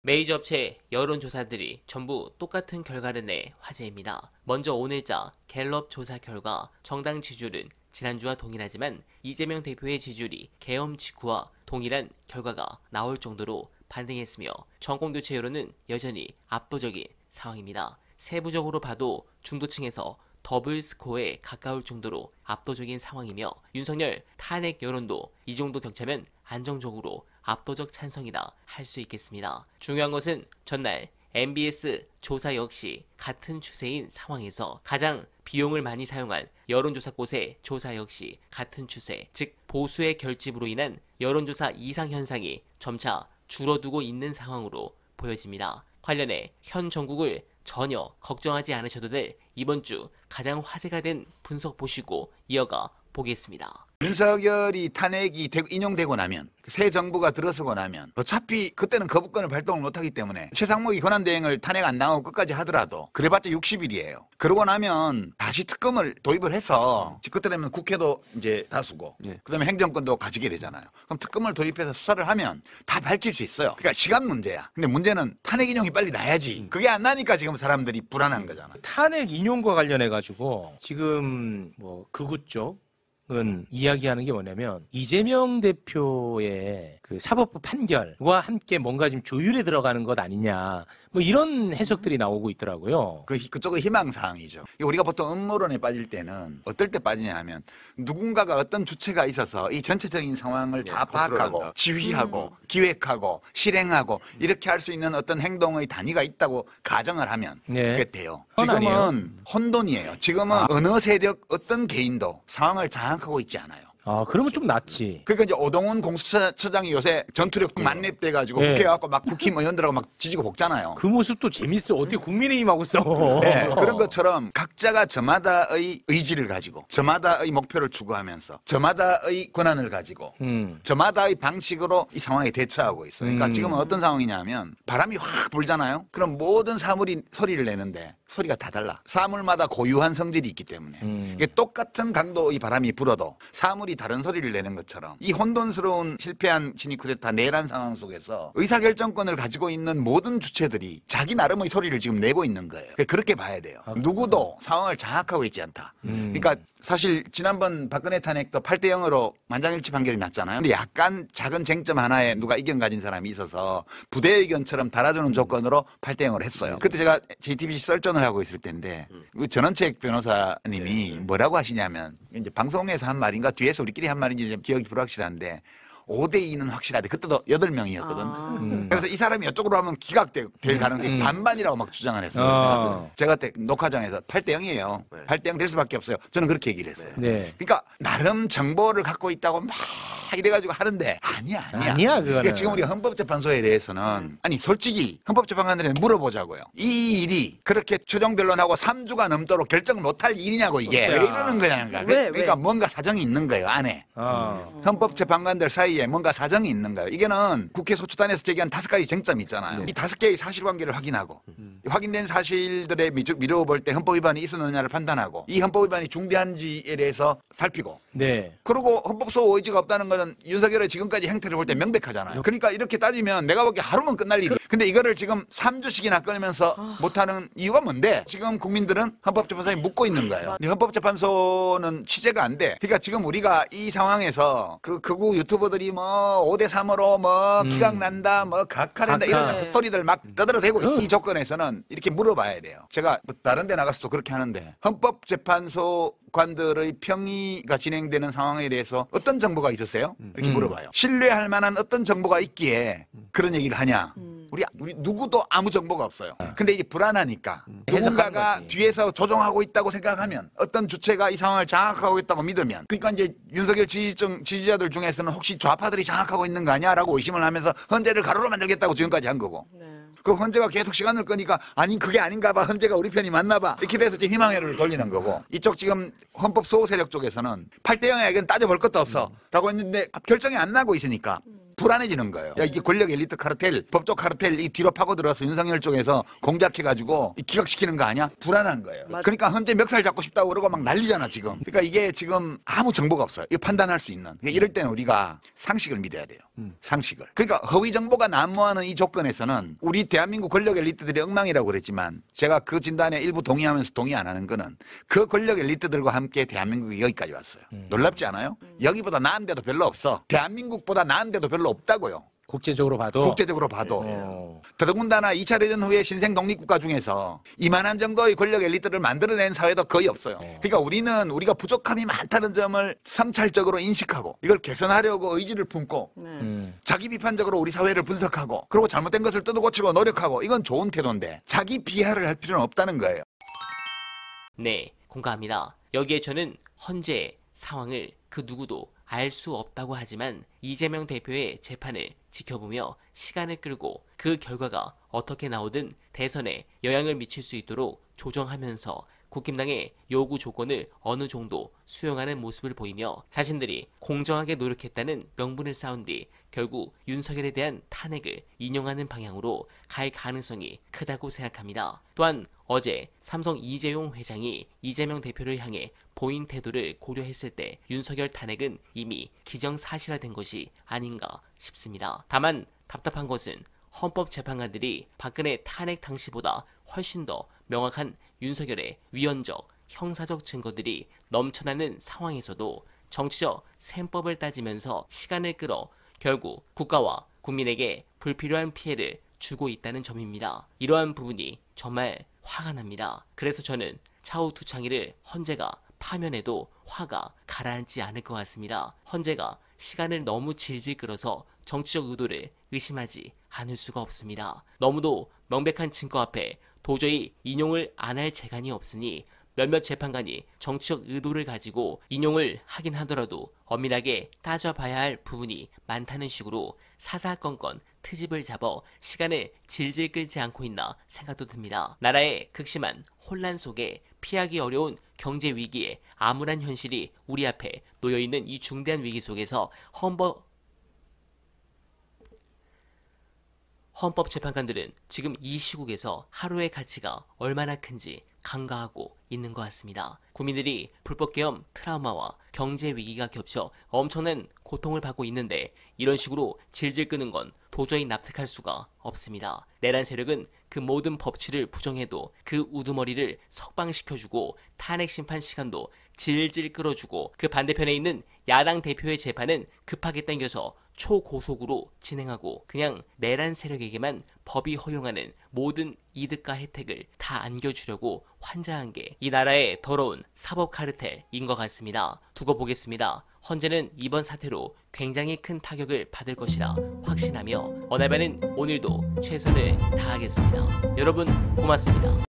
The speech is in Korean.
메이저 업체 여론조사들이 전부 똑같은 결과를 내 화제입니다. 먼저 오늘자 갤럽 조사 결과 정당 지지율은 지난주와 동일하지만 이재명 대표의 지지율이 계엄 직후와 동일한 결과가 나올 정도로 반등했으며 정권교체 여론은 여전히 압도적인 상황입니다. 세부적으로 봐도 중도층에서 더블 스코어에 가까울 정도로 압도적인 상황이며 윤석열 탄핵 여론도 이 정도 격차면 안정적으로 압도적 찬성이라 할 수 있겠습니다. 중요한 것은 전날 MBS 조사 역시 같은 추세인 상황에서 가장 비용을 많이 사용한 여론조사곳의 조사 역시 같은 추세, 즉 보수의 결집으로 인한 여론조사 이상 현상이 점차 줄어들고 있는 상황으로 보여집니다. 관련해 현 정국을 전혀 걱정하지 않으셔도 될 이번 주 가장 화제가 된 분석 보시고 이어가 보겠습니다. 윤석열이 탄핵이 인용되고 나면 새 정부가 들어서고 나면 어차피 그때는 거부권을 발동을 못하기 때문에 최상목이 권한대행을 탄핵 안 당하고 끝까지 하더라도 그래봤자 60일이에요. 그러고 나면 다시 특검을 도입을 해서 그때 되면 국회도 이제 다수고 그다음에 행정권도 가지게 되잖아요. 그럼 특검을 도입해서 수사를 하면 다 밝힐 수 있어요. 그러니까 시간 문제야. 근데 문제는 탄핵 인용이 빨리 나야지. 그게 안 나니까 지금 사람들이 불안한 거잖아. 탄핵 인용과 관련해 가지고 지금 뭐 극우 쪽은 이야기하는 게 뭐냐면 이재명 대표의 그 사법부 판결과 함께 뭔가 지금 조율에 들어가는 것 아니냐 뭐 이런 해석들이 나오고 있더라고요. 그쪽은 희망사항이죠. 우리가 보통 음모론에 빠질 때는 어떨 때 빠지냐 하면 누군가가 어떤 주체가 있어서 이 전체적인 상황을 다 파악하고 지휘하고 기획하고 실행하고 이렇게 할 수 있는 어떤 행동의 단위가 있다고 가정을 하면 그게 돼요. 지금은 혼돈이에요. 지금은 어느 세력 어떤 개인도 상황을 장악하고 있지 않아요. 아, 그러면 좀 낫지. 그러니까 이제 오동훈 공수처장이 요새 전투력 만렙돼가지고 국회에 가고 막 국힘 의원들하고 막 지지고 볶잖아요. 그 모습도 재밌어. 어떻게 국민의힘하고 싸워. 네, 그런 것처럼 각자가 저마다의 의지를 가지고 저마다의 목표를 추구하면서 저마다의 권한을 가지고 저마다의 방식으로 이 상황에 대처하고 있어요. 그러니까 지금은 어떤 상황이냐면 바람이 확 불잖아요. 그럼 모든 사물이 소리를 내는데 소리가 다 달라. 사물마다 고유한 성질이 있기 때문에 이게 똑같은 강도의 바람이 불어도 사물이 다른 소리를 내는 것처럼 이 혼돈스러운 실패한 친위 쿠데타 내란 상황 속에서 의사결정권을 가지고 있는 모든 주체들이 자기 나름의 소리를 지금 내고 있는 거예요. 그렇게 봐야 돼요. 누구도 상황을 장악하고 있지 않다. 그러니까 사실 지난번 박근혜 탄핵도 8대 0으로 만장일치 판결이 났잖아요. 근데 약간 작은 쟁점 하나에 누가 이견 가진 사람이 있어서 부대 의견처럼 달아주는 조건으로 8대 0으로 했어요. 그때 제가 JTBC 썰전을 하고 있을 때인데 전원책 변호사님이 뭐라고 하시냐면 이제 방송에서 한 말인가 뒤에서 우리끼리 한 말인지 기억이 불확실한데 5대2는 확실하대. 그때도 8명이었거든. 그래서 이 사람이 이쪽으로 하면 기각될 가능성이 반반이라고 막 주장을 했어요. 제가 그때 녹화장에서 8대0이에요. 8대0 될 수밖에 없어요. 저는 그렇게 얘기를 했어요. 그러니까 나름 정보를 갖고 있다고 막 이래가지고 하는데 아니야. 그거는. 그러니까 지금 우리 헌법재판소에 대해서는 아니 솔직히 헌법재판관들한테 물어보자고요. 이 일이 그렇게 최종 변론하고 3주가 넘도록 결정을 못할 일이냐고 이게. 왜 이러는 거냐니까. 그러니까 뭔가 사정이 있는 거예요. 안에. 헌법재판관들 사이에 뭔가 사정이 있는 거예요. 이게는 국회 소추단에서 제기한 5가지 쟁점이 있잖아요. 이 5개의 사실관계를 확인하고 확인된 사실들에 미뤄볼 때 헌법 위반이 있었느냐를 판단하고 이 헌법 위반이 중대한지에 대해서 살피고 그리고 헌법소 의지가 없다는 거는 윤석열의 지금까지 행태를 볼 때 명백하잖아요. 그러니까 이렇게 따지면 내가 보기에 하루면 끝날 일이. 근데 이거를 지금 3주씩이나 끌면서 못하는 이유가 뭔데? 지금 국민들은 헌법재판소에 묻고 있는 거예요. 헌법재판소는 취재가 안 돼. 그러니까 지금 우리가 이 상황에서 그 극우 유튜버들이 뭐 5대3으로 뭐 기각난다 뭐 각하된다 이런 소리들 막 떠들어대고 있어. 이 조건에서는 이렇게 물어봐야 돼요. 제가 뭐 다른 데 나가서도 그렇게 하는데 헌법재판소 관들의 평의가 진행되는 상황에 대해서 어떤 정보가 있었어요? 이렇게 물어봐요. 신뢰할 만한 어떤 정보가 있기에 그런 얘기를 하냐? 우리 누구도 아무 정보가 없어요. 근데 이제 불안하니까 누군가가 뒤에서 조종하고 있다고 생각하면 어떤 주체가 이 상황을 장악하고 있다고 믿으면 그러니까 이제 윤석열 지지자들 중에서는 혹시 좌파들이 장악하고 있는 거 아니야라고 의심을 하면서 헌재를 가로로 만들겠다고 지금까지 한 거고 그 헌재가 계속 시간을 끄니까 아니 그게 아닌가 봐. 헌재가 우리 편이 맞나 봐. 이렇게 돼서 지금 희망회로를 돌리는 거고 이쪽 지금 헌법 소호 세력 쪽에서는 8대 0에게는 따져볼 것도 없어 라고 했는데 결정이 안 나고 있으니까 불안해지는 거예요. 야, 이게 권력 엘리트 카르텔, 법조 카르텔 이 뒤로 파고들어서 윤석열 쪽에서 공작해가지고 기각시키는 거 아니야? 불안한 거예요. 그러니까 헌재 멱살 잡고 싶다고 그러고 막 난리잖아 지금. 그러니까 이게 지금 아무 정보가 없어요. 이거 판단할 수 있는. 그러니까 이럴 때는 우리가 상식을 믿어야 돼요. 상식을. 그러니까 허위 정보가 난무하는 이 조건에서는 우리 대한민국 권력 엘리트들이 엉망이라고 그랬지만 제가 그 진단에 일부 동의하면서 동의 안 하는 거는 그 권력 엘리트들과 함께 대한민국이 여기까지 왔어요. 놀랍지 않아요? 여기보다 나은 데도 별로 없어. 대한민국보다 나은 데도 별로 없다고요. 국제적으로 봐도. 국제적으로 봐도. 더더군다나 2차 대전 후에 신생 독립국가 중에서 이만한 정도의 권력 엘리트를 만들어낸 사회도 거의 없어요. 그러니까 우리가 부족함이 많다는 점을 성찰적으로 인식하고 이걸 개선하려고 의지를 품고 자기 비판적으로 우리 사회를 분석하고 그리고 잘못된 것을 뜯어고치고 노력하고 이건 좋은 태도인데 자기 비하를 할 필요는 없다는 거예요. 네, 공감합니다. 여기에 저는 헌재의 상황을 그 누구도 알 수 없다고 하지만 이재명 대표의 재판을 지켜보며 시간을 끌고 그 결과가 어떻게 나오든 대선에 영향을 미칠 수 있도록 조정하면서 국힘당의 요구 조건을 어느 정도 수용하는 모습을 보이며 자신들이 공정하게 노력했다는 명분을 쌓은 뒤 결국 윤석열에 대한 탄핵을 인용하는 방향으로 갈 가능성이 크다고 생각합니다. 또한 어제 삼성 이재용 회장이 이재명 대표를 향해 보인 태도를 고려했을 때 윤석열 탄핵은 이미 기정사실화된 것이 아닌가 싶습니다. 다만 답답한 것은 헌법재판관들이 박근혜 탄핵 당시보다 훨씬 더 명확한 윤석열의 위헌적, 형사적 증거들이 넘쳐나는 상황에서도 정치적 셈법을 따지면서 시간을 끌어 결국 국가와 국민에게 불필요한 피해를 주고 있다는 점입니다. 이러한 부분이 정말 화가 납니다. 그래서 저는 차후 두창일을 헌재가 파면해도 화가 가라앉지 않을 것 같습니다. 헌재가 시간을 너무 질질 끌어서 정치적 의도를 의심하지 않을 수가 없습니다. 너무도 명백한 증거 앞에 도저히 인용을 안 할 재간이 없으니 몇몇 재판관이 정치적 의도를 가지고 인용을 하긴 하더라도 엄밀하게 따져봐야 할 부분이 많다는 식으로 사사건건 트집을 잡아 시간을 질질 끌지 않고 있나 생각도 듭니다. 나라의 극심한 혼란 속에 피하기 어려운 경제 위기에 암울한 현실이 우리 앞에 놓여있는 이 중대한 위기 속에서 헌법재판관들은 지금 이 시국에서 하루의 가치가 얼마나 큰지 간과하고 있는 것 같습니다. 국민들이 불법계엄 트라우마와 경제 위기가 겹쳐 엄청난 고통을 받고 있는데 이런 식으로 질질 끄는 건 도저히 납득할 수가 없습니다. 내란 세력은 그 모든 법치를 부정해도 그 우두머리를 석방시켜주고 탄핵 심판 시간도 질질 끌어주고 그 반대편에 있는 야당 대표의 재판은 급하게 당겨서 초고속으로 진행하고 그냥 내란 세력에게만 법이 허용하는 모든 이득과 혜택을 다 안겨주려고 환장한 게 이 나라의 더러운 사법 카르텔인 것 같습니다. 두고 보겠습니다. 헌재는 이번 사태로 굉장히 큰 타격을 받을 것이라 확신하며 어날바는 오늘도 최선을 다하겠습니다. 여러분 고맙습니다.